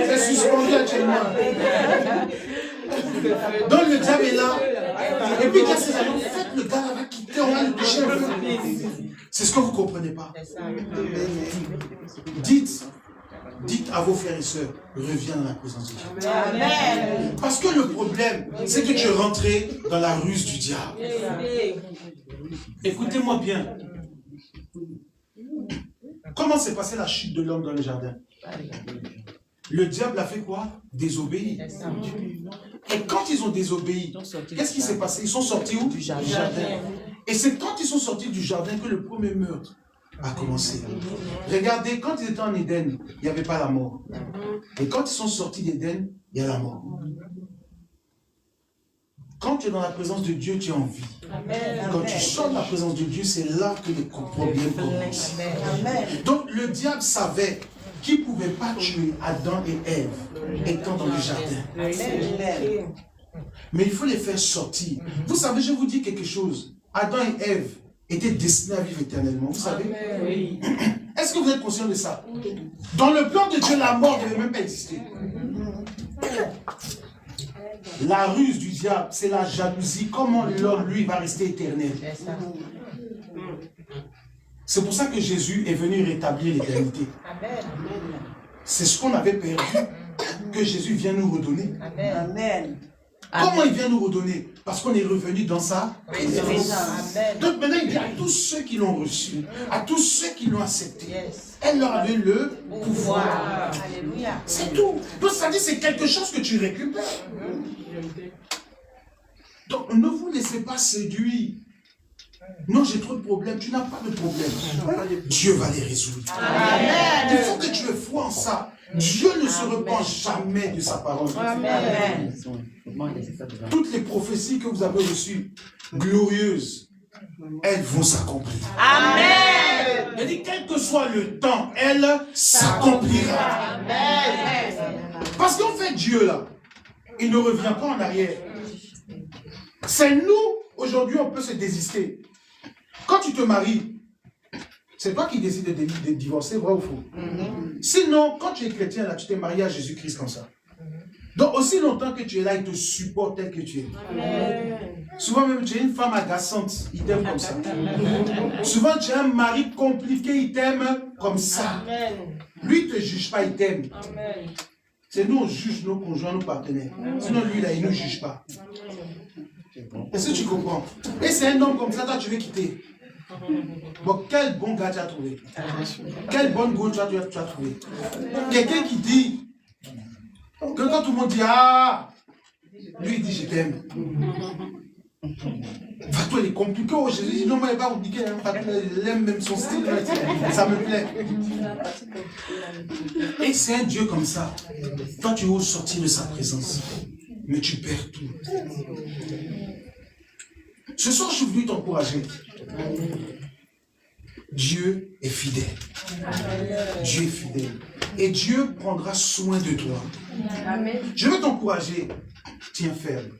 C'est suspendu actuellement. Donc le diable est là Et puis quand ces amis, faites le gars va quitter, on va le toucher un peu. C'est ce que vous ne comprenez pas. Dites à vos frères et sœurs, reviens dans la présence de Dieu. Amen. Parce que le problème, c'est que tu es rentré dans la ruse du diable. Écoutez-moi bien. Comment s'est passée la chute de l'homme dans le jardin? Le diable a fait quoi? Désobéi. Et quand ils ont désobéi, qu'est-ce qui s'est passé? Ils sont sortis où? Du jardin. Et c'est quand ils sont sortis du jardin que le premier meurtre a commencé. Regardez, quand ils étaient en Éden, il n'y avait pas la mort. Et quand ils sont sortis d'Éden, il y a la mort. Quand tu es dans la présence de Dieu, tu es en vie. Quand tu sors de la présence de Dieu, c'est là que les problèmes commencent. Donc le diable savait qu'il ne pouvait pas tuer Adam et Ève étant dans le jardin. Mais il faut les faire sortir. Vous savez, je vous dis quelque chose. Adam et Ève étaient destinés à vivre éternellement. Vous savez? Est-ce que vous êtes conscient de ça? Dans le plan de Dieu, la mort ne devait même pas exister. La ruse du diable, c'est la jalousie. Comment l'homme, lui, va rester éternel? C'est pour ça que Jésus est venu rétablir l'éternité. C'est ce qu'on avait perdu, que Jésus vient nous redonner. Amen. Comment il vient nous redonner? Parce qu'on est revenu dans sa présence. Donc maintenant, il dit à tous ceux qui l'ont reçu, à tous ceux qui l'ont accepté, elle leur avait le pouvoir. C'est tout. Donc ça dit, c'est quelque chose que tu récupères. Donc ne vous laissez pas séduire. Non, j'ai trop de problèmes. Tu n'as pas de problème. Dieu va les résoudre. Amen. Il faut que tu aies foi en ça. Dieu ne se repent jamais de sa parole. Amen. Toutes les prophéties que vous avez reçues, glorieuses, elles vont s'accomplir. Amen. Il dit, quel que soit le temps, elle s'accomplira. Amen. Parce qu'en fait, Dieu, là, il ne revient pas en arrière. C'est nous, aujourd'hui, on peut se désister. Quand tu te maries, c'est toi qui décides de divorcer, vrai ou faux? Sinon, quand tu es chrétien, là, tu t'es marié à Jésus-Christ comme ça. Donc, aussi longtemps que tu es là, il te supporte tel que tu es. Amen. Souvent même, tu es une femme agaçante, il t'aime comme ça. Souvent, tu es un mari compliqué, il t'aime comme ça. Amen. Lui, il ne te juge pas, il t'aime. C'est nous, on juge nos conjoints, nos partenaires. Sinon, lui, là, il ne nous juge pas. Est-ce que tu comprends? Et c'est un homme comme ça, toi, tu veux quitter. Bon, quel bon gars tu as trouvé? Quelle bonne go tu as trouvé? Quelqu'un qui dit que quand tout le monde dit ah, lui il dit je t'aime. Toi il est compliqué. Oh, Jésus dit non, moi il n'est pas compliqué. Il aime même son style. Ça me plaît. Et c'est un Dieu comme ça. Toi tu oses sortir de sa présence, mais tu perds tout. Ce soir, je suis venu t'encourager. Dieu est fidèle. Dieu est fidèle. Et Dieu prendra soin de toi. Je veux t'encourager. Tiens ferme.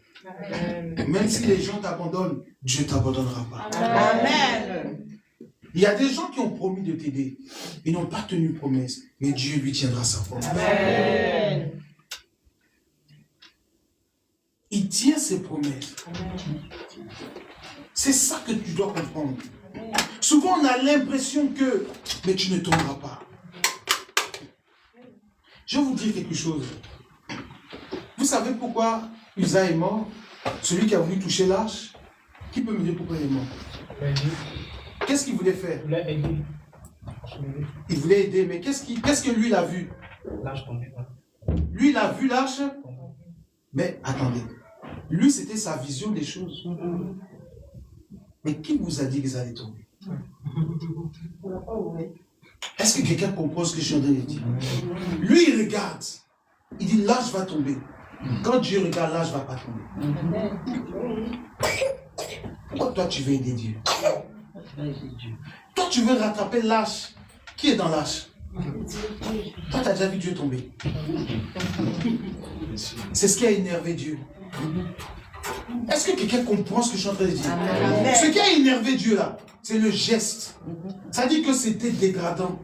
Même si les gens t'abandonnent, Dieu ne t'abandonnera pas. Amen. Il y a des gens qui ont promis de t'aider. Ils n'ont pas tenu promesse. Mais Dieu lui tiendra sa promesse. Amen. Il tient ses promesses. C'est ça que tu dois comprendre. Souvent, on a l'impression que, mais tu ne tomberas pas. Je vais vous dire quelque chose. Vous savez pourquoi Usa est mort? Celui qui a voulu toucher l'arche. Qui peut me dire pourquoi il est mort? Qu'est-ce qu'il voulait faire? Il voulait aider, mais qu'est-ce que lui, il a vu? Lui, il a vu l'arche. Mais attendez. Lui, c'était sa vision des choses. Mais qui vous a dit qu'ils allaient tomber? Est-ce que quelqu'un comprend ce que je suis en train de dire? Lui, il regarde. Il dit, l'arche va tomber. Quand Dieu regarde, l'arche ne va pas tomber. Pourquoi toi, tu veux aider Dieu? Toi, tu veux rattraper l'arche. Qui est dans l'arche? Toi, tu as déjà vu Dieu tomber. C'est ce qui a énervé Dieu. Est-ce que quelqu'un comprend ce que je suis en train de dire? Amen. Ce qui a énervé Dieu là, c'est le geste. Ça dit que c'était dégradant.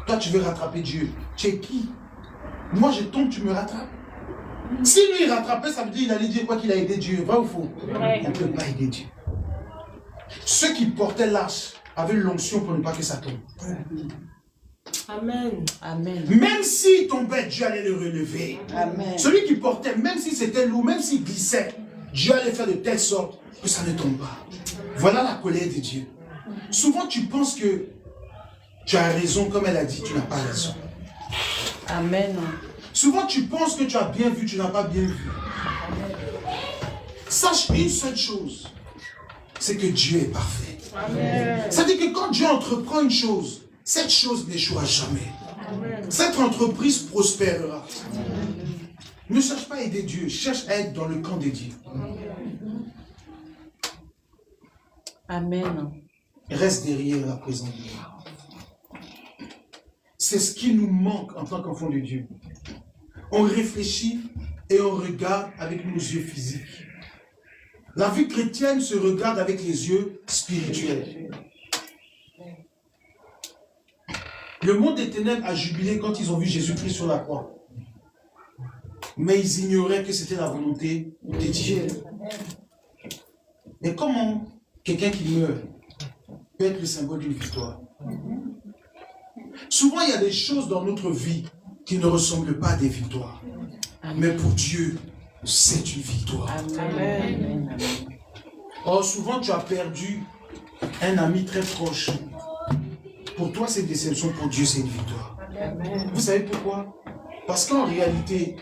Toi, tu veux rattraper Dieu. Tu es qui? Moi, je tombe, tu me rattrapes. Si lui il rattrapait, ça veut dire qu'il allait dire quoi qu'il a aidé Dieu. Vrai ou faux? Il ne peut pas aider Dieu. Ceux qui portaient l'arche avaient l'onction pour ne pas que ça tombe. Amen. Amen. Même s'il tombait, Dieu allait le relever. Amen. Celui qui portait, même si c'était lourd, même s'il glissait, Dieu allait faire de telle sorte que ça ne tombe pas. Voilà la colère de Dieu. Souvent tu penses que tu as raison, comme elle a dit, tu n'as pas raison. Amen. Souvent tu penses que tu as bien vu, tu n'as pas bien vu. Sache une seule chose, c'est que Dieu est parfait. C'est-à-dire que quand Dieu entreprend une chose, cette chose n'échouera jamais. Cette entreprise prospérera. Ne cherche pas à aider Dieu, cherche à être dans le camp de Dieu. Amen. Reste derrière la présence de Dieu. C'est ce qui nous manque en tant qu'enfants de Dieu. On réfléchit et on regarde avec nos yeux physiques. La vie chrétienne se regarde avec les yeux spirituels. Le monde des ténèbres a jubilé quand ils ont vu Jésus-Christ sur la croix. Mais ils ignoraient que c'était la volonté de Dieu. Mais comment quelqu'un qui meurt peut être le symbole d'une victoire? Souvent, il y a des choses dans notre vie qui ne ressemblent pas à des victoires. Mais pour Dieu, c'est une victoire. Amen. Or, souvent, tu as perdu un ami très proche. Pour toi, c'est une déception. Pour Dieu, c'est une victoire. Vous savez pourquoi? Parce qu'en réalité,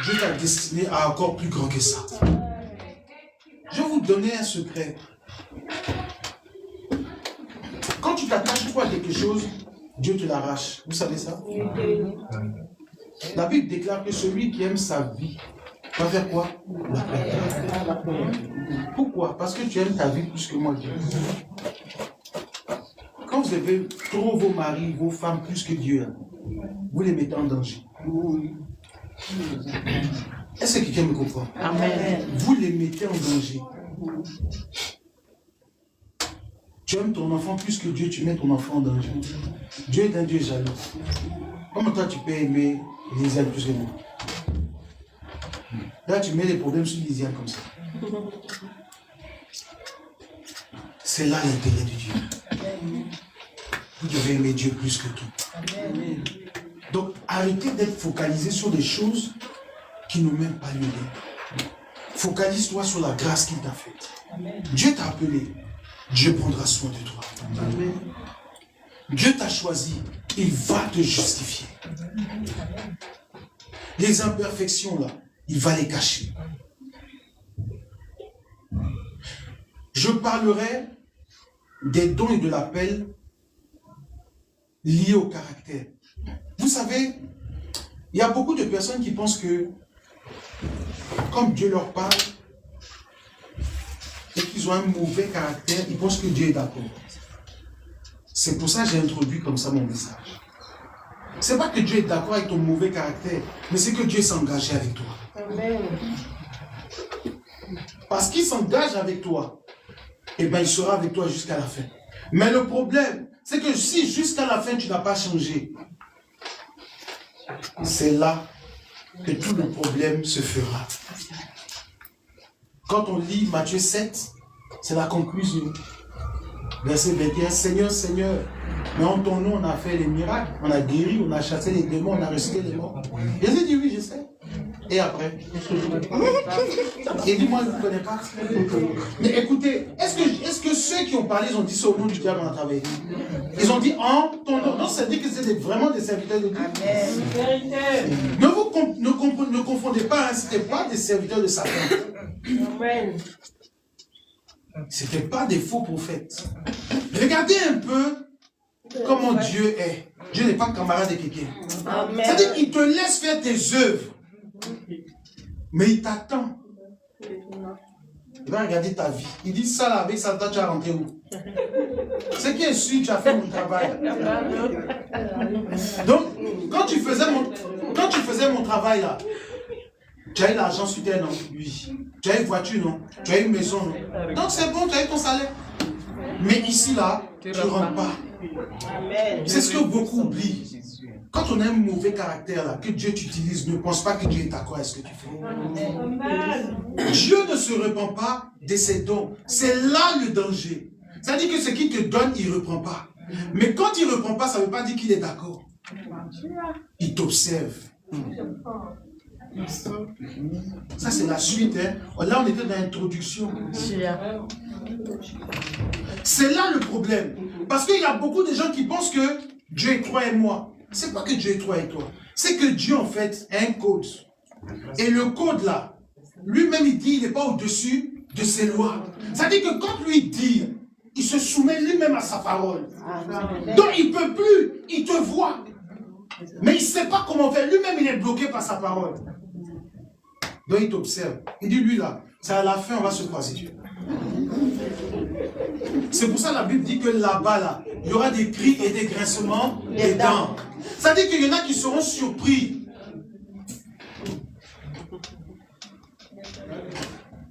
Dieu t'a destiné à encore plus grand que ça. Je vais vous donner un secret. Quand tu t'attaches trop à quelque chose, Dieu te l'arrache. Vous savez ça? La Bible déclare que celui qui aime sa vie va faire quoi? La perdre. Pourquoi? Parce que tu aimes ta vie plus que moi, Dieu. Quand vous avez trop vos maris, vos femmes plus que Dieu, vous les mettez en danger. Est-ce que quelqu'un me comprend? Amen. Vous les mettez en danger. Tu aimes ton enfant plus que Dieu, tu mets ton enfant en danger. Dieu est un Dieu jaloux. Comment toi tu peux aimer Lisiane plus que moi? Là tu mets les problèmes sur Lisiane comme ça. C'est là l'intérêt de Dieu. Vous devez aimer Dieu plus que tout. Donc arrêtez d'être focalisé sur des choses qui n'ont même pas lieu d'être. Focalise-toi sur la grâce qu'il t'a faite. Dieu t'a appelé. Dieu prendra soin de toi. Amen. Dieu t'a choisi. Il va te justifier. Les imperfections là, il va les cacher. Je parlerai des dons et de l'appel liés au caractère. Vous savez, il y a beaucoup de personnes qui pensent que comme Dieu leur parle et qu'ils ont un mauvais caractère, ils pensent que Dieu est d'accord. C'est pour ça que j'ai introduit comme ça mon message. C'est pas que Dieu est d'accord avec ton mauvais caractère, mais c'est que Dieu s'est engagé avec toi. Amen. Parce qu'il s'engage avec toi, et bien il sera avec toi jusqu'à la fin. Mais le problème, c'est que si jusqu'à la fin tu n'as pas changé, c'est là que tout le problème se fera. Quand on lit Matthieu 7, c'est la conclusion. Verset 21, Seigneur, Seigneur, mais en ton nom on a fait les miracles, on a guéri, on a chassé les démons, on a ressuscité les morts. Jésus dit oui, je sais. Et après? Et dis-moi, je ne connais pas. Mais écoutez, est-ce que ceux qui ont parlé, ils ont dit ça au nom du diable, on a travaillé? Ils ont dit en ton nom. Non, ça dit que c'est vraiment des serviteurs de Dieu. Amen. Ne confondez pas, hein, ce n'était pas des serviteurs de Satan. Amen. Ce n'était pas des faux prophètes. Regardez un peu comment Dieu est. Dieu n'est pas camarade de quelqu'un. C'est-à-dire qu'il te laisse faire tes œuvres. Mais il t'attend. Il va regarder ta vie. Il dit ça là, avec ça, tu as rentré où? Ce qui est sûr, tu as fait mon travail. Donc, quand tu faisais mon travail là, tu as eu l'argent sur terre, non? Oui. Tu as une voiture, non? Tu as une maison, non? Donc c'est bon, tu as eu ton salaire. Mais ici là, tu ne rentres pas. C'est ce que beaucoup oublient. Quand on a un mauvais caractère, là, que Dieu t'utilise, ne pense pas que Dieu est d'accord avec ce que tu fais. Dieu ne se repent pas de ses dons. C'est là le danger. C'est-à-dire que ce qu'il te donne, il ne reprend pas. Mais quand il ne reprend pas, ça ne veut pas dire qu'il est d'accord. Il t'observe. Ça, c'est la suite. Hein. Là, on était dans l'introduction. C'est là le problème. Parce qu'il y a beaucoup de gens qui pensent que Dieu est toi et moi. C'est pas que Dieu est toi et toi. C'est que Dieu, en fait, a un code. Et le code, là, lui-même, il dit, il n'est pas au-dessus de ses lois. C'est-à-dire que quand lui dit, il se soumet lui-même à sa parole. Donc, il ne peut plus. Il te voit. Mais il ne sait pas comment faire. Lui-même, il est bloqué par sa parole. Donc, il t'observe. Il dit, lui, là, c'est à la fin, on va se croiser. C'est pour ça que la Bible dit que là-bas, là, il y aura des cris et des grincements des dents. C'est-à-dire qu'il y en a qui seront surpris.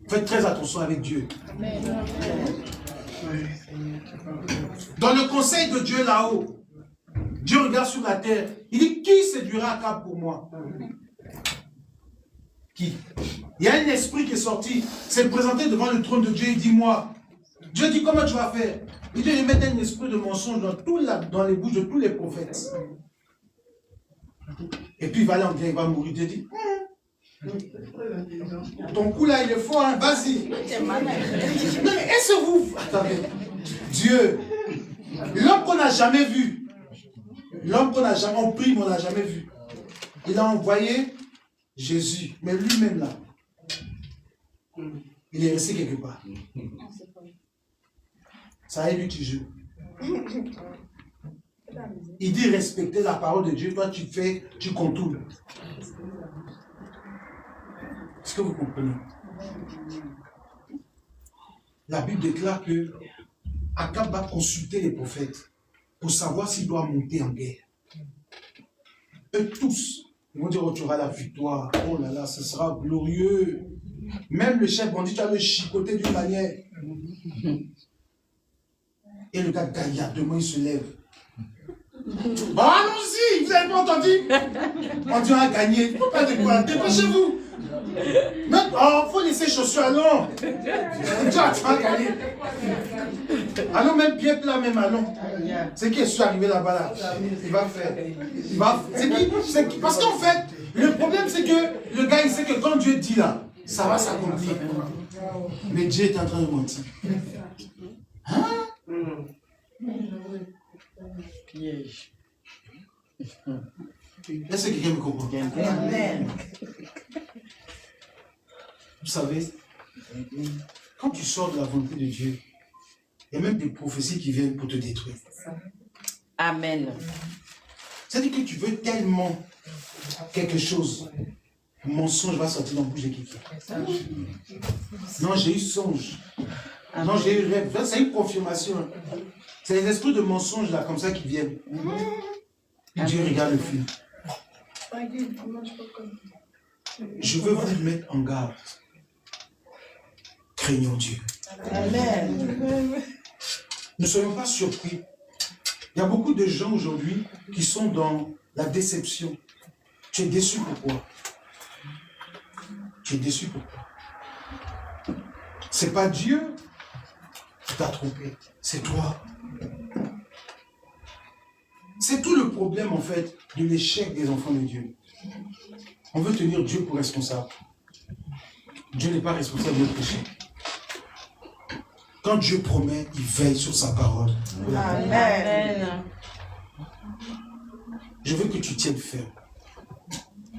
Faites très attention avec Dieu. Dans le conseil de Dieu là-haut, Dieu regarde sur la terre. Il dit, qui séduira Akab pour moi? Qui? Il y a un esprit qui est sorti, s'est présenté devant le trône de Dieu et dit, moi. Dieu dit, comment tu vas faire? Il dit, je vais mettre un esprit de mensonge dans les bouches de tous les prophètes. Et puis il va aller en guerre, il va mourir. Dieu dit, ton coup là, il est fort, hein? Vas-y. Non, mais est-ce que vous... Attendez. Dieu, l'homme qu'on n'a jamais vu, l'homme qu'on n'a jamais pris, mais on n'a jamais vu, il a envoyé Jésus, mais lui-même là, il est resté quelque part. Ça est lui qui joue. Il dit respecter la parole de Dieu, toi tu contournes. Est-ce que vous comprenez? La Bible déclare que Akab va consulter les prophètes pour savoir s'il doit monter en guerre. Eux tous, ils vont dire, oh, tu auras la victoire, oh là là, ce sera glorieux. Même le chef bandit, tu vas le chicoter d'une manière. Et le gars gaillardement, il se lève. Bon, allons-y, vous n'avez pas entendu? On dit, on a gagné. Il ne faut pas décourager, dépêchez-vous. Il faut laisser chaussures, allons. Tu vas gagner. Allons, même pied plat, même allons. C'est qui est arrivé là-bas, là? Il va faire. C'est qui? Parce qu'en fait, le problème, c'est que le gars, il sait que quand Dieu dit là, ça va s'accomplir. Mais Dieu est en train de mentir. Hein? Piège. Est-ce que quelqu'un me comprend? Amen. Vous savez, quand tu sors de la volonté de Dieu, il y a même des prophéties qui viennent pour te détruire. Amen. C'est-à-dire que tu veux tellement quelque chose, un mensonge va sortir dans la bouche de quelqu'un. Non, j'ai eu songe. Non, j'ai eu rêve. C'est une confirmation. C'est les esprits de mensonge là, comme ça, qui viennent. Et Dieu regarde le film. Je veux vous mettre en garde. Craignons Dieu. Amen. Ne soyons pas surpris. Il y a beaucoup de gens aujourd'hui qui sont dans la déception. Tu es déçu pourquoi? Tu es déçu pourquoi? C'est pas Dieu qui t'a trompé, c'est toi. C'est tout le problème en fait de l'échec des enfants de Dieu. On veut tenir Dieu pour responsable. Dieu n'est pas responsable de notre péché. Quand Dieu promet, il veille sur sa parole. Amen. Je veux que tu tiennes ferme.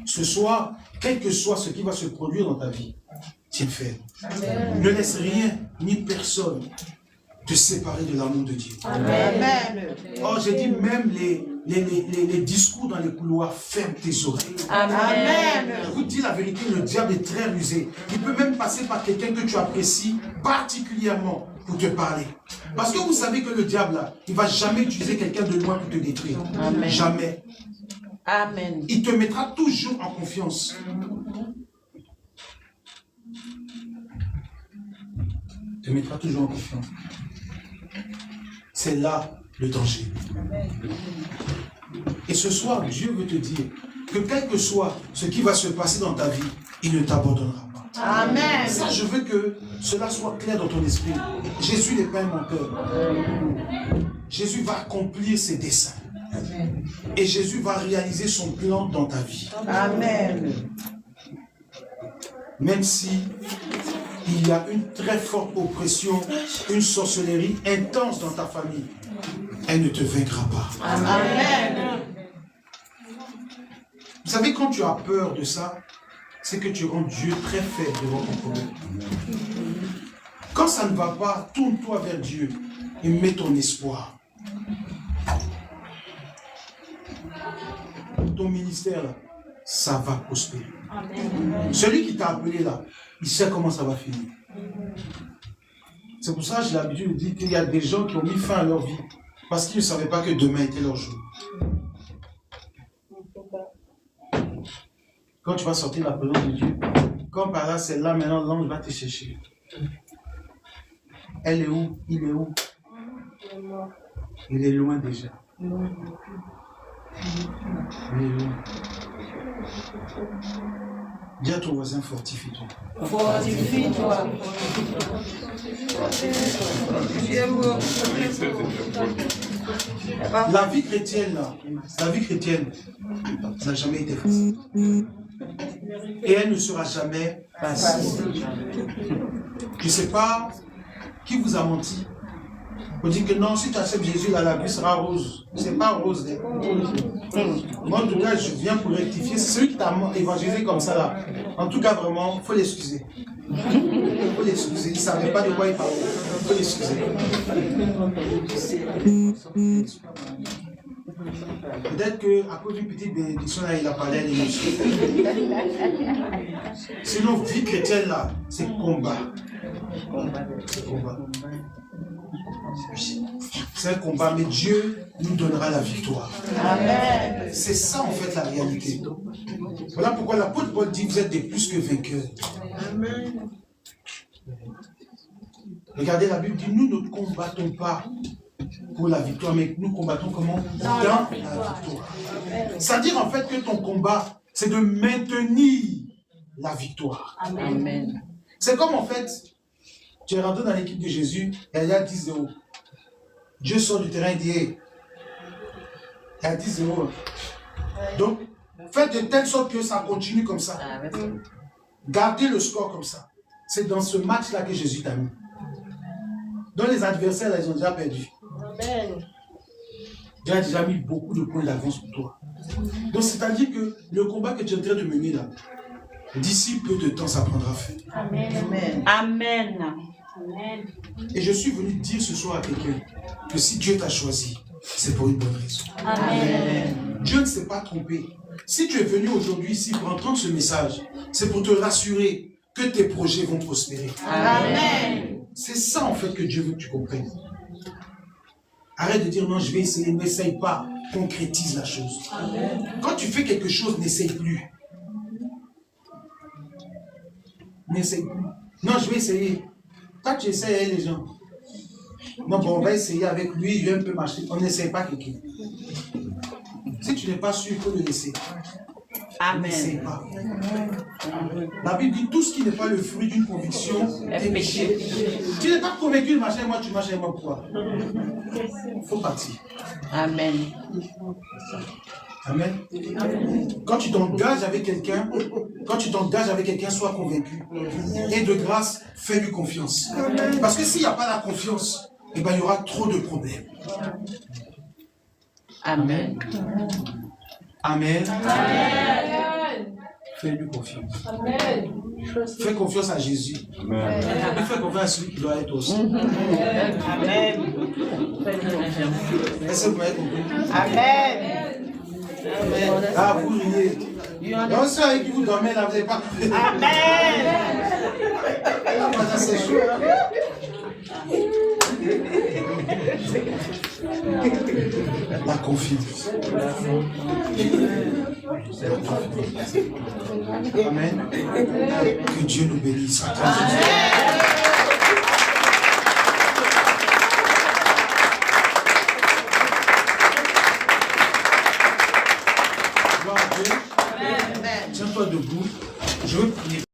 Ce soir, quel que soit ce qui va se produire dans ta vie, tiens ferme. Amen. Ne laisse rien ni personne te séparer de l'amour de Dieu. Amen. Oh, j'ai dit même les discours dans les couloirs, ferme tes oreilles. Amen. Je vous dis la vérité, le diable est très rusé. Il peut même passer par quelqu'un que tu apprécies particulièrement pour te parler. Parce que vous savez que le diable, là, il ne va jamais utiliser quelqu'un de loin pour te détruire. Amen. Jamais. Amen. Il te mettra toujours en confiance. Il te mettra toujours en confiance. C'est là le danger. Et ce soir, Dieu veut te dire que quel que soit ce qui va se passer dans ta vie, il ne t'abandonnera pas. Amen. Ça, je veux que cela soit clair dans ton esprit. Jésus n'est pas un menteur. Jésus va accomplir ses desseins. Et Jésus va réaliser son plan dans ta vie. Amen. Même si il y a une très forte oppression, une sorcellerie intense dans ta famille, elle ne te vaincra pas. Amen. Vous savez, quand tu as peur de ça, c'est que tu rends Dieu très faible devant ton problème. Quand ça ne va pas, tourne-toi vers Dieu et mets ton espoir. Ton ministère, là, ça va prospérer. Amen. Celui qui t'a appelé là, il sait comment ça va finir. C'est pour ça que j'ai l'habitude de dire qu'il y a des gens qui ont mis fin à leur vie parce qu'ils ne savaient pas que demain était leur jour. Quand tu vas sortir la présence de Dieu, comme par là, c'est là maintenant, l'ange va te chercher. Elle est où? Il est où? Il est loin déjà. Il est loin. Dis à ton voisin, fortifie-toi. Fortifie-toi. La vie chrétienne, là, la vie chrétienne n'a jamais été facile. Et elle ne sera jamais facile. Je ne sais pas qui vous a menti. Vous dites que non, si tu acceptes Jésus, là, la vie sera rose. Ce n'est pas rose. Moi, en tout cas, je viens pour rectifier. C'est celui qui t'a évangélisé comme ça, là. En tout cas, vraiment, il faut l'excuser. Il faut l'excuser. Il ne savait pas de quoi il parlait. Il faut l'excuser. Peut-être qu'à cause d'une petite bénédiction, là, il a parlé à l'émotion. Sinon, vie chrétienne, là, c'est combat. C'est combat. C'est un combat, mais Dieu nous donnera la victoire. Amen. C'est ça en fait la réalité. Voilà pourquoi l'apôtre Paul dit vous êtes des plus que vainqueurs. Amen. Regardez, la Bible dit nous ne combattons pas pour la victoire, mais nous combattons comment? Dans la victoire. C'est-à-dire en fait que ton combat, c'est de maintenir la victoire. Amen. C'est comme en fait, tu es rentré dans l'équipe de Jésus et il y a 10-0. Dieu sort du terrain et dit, hey, il y a 10-0. Donc, faites de telle sorte que ça continue comme ça. Gardez le score comme ça. C'est dans ce match-là que Jésus t'a mis. Donc les adversaires, là, ils ont déjà perdu. Amen. Dieu a déjà mis beaucoup de points d'avance pour toi. Donc c'est-à-dire que le combat que tu es en train de mener là, d'ici peu de temps, ça prendra fin. Amen. Amen. Amen. Et je suis venu dire ce soir à quelqu'un que si Dieu t'a choisi, c'est pour une bonne raison. Amen. Dieu ne s'est pas trompé. Si tu es venu aujourd'hui ici pour entendre ce message, c'est pour te rassurer que tes projets vont prospérer. Amen. C'est ça en fait que Dieu veut que tu comprennes. Arrête de dire non, je vais essayer, n'essaye pas, concrétise la chose. Amen. Quand tu fais quelque chose, n'essaye plus. N'essaye plus. Non, je vais essayer. Quand tu essayes les gens, non, bon, on va essayer avec lui, il vient un peu marcher. On n'essaye pas quelqu'un. Si tu n'es pas sûr, il faut le laisser. Amen. N'essaye pas. La Bible dit tout ce qui n'est pas le fruit d'une conviction est péché. Tu n'es pas convaincu de marcher avec moi, tu marches avec moi, pourquoi? Il faut partir. Amen. Amen. Quand tu t'engages avec quelqu'un, sois convaincu. Et de grâce, fais-lui confiance. Parce que s'il n'y a pas la confiance, eh ben, il y aura trop de problèmes. Amen. Amen. Amen. Fais-lui confiance. Amen. Fais confiance à Jésus. Amen. Et fais confiance à celui qui doit être aussi. Amen. Est-ce que vous m'avez compris? Amen. Ah, vous riez. Donc, ceux avec qui vous dormez là, vous n'avez pas compris. Amen. Ah, c'est chaud. La confiance. Amen. Que Dieu nous bénisse. Amen.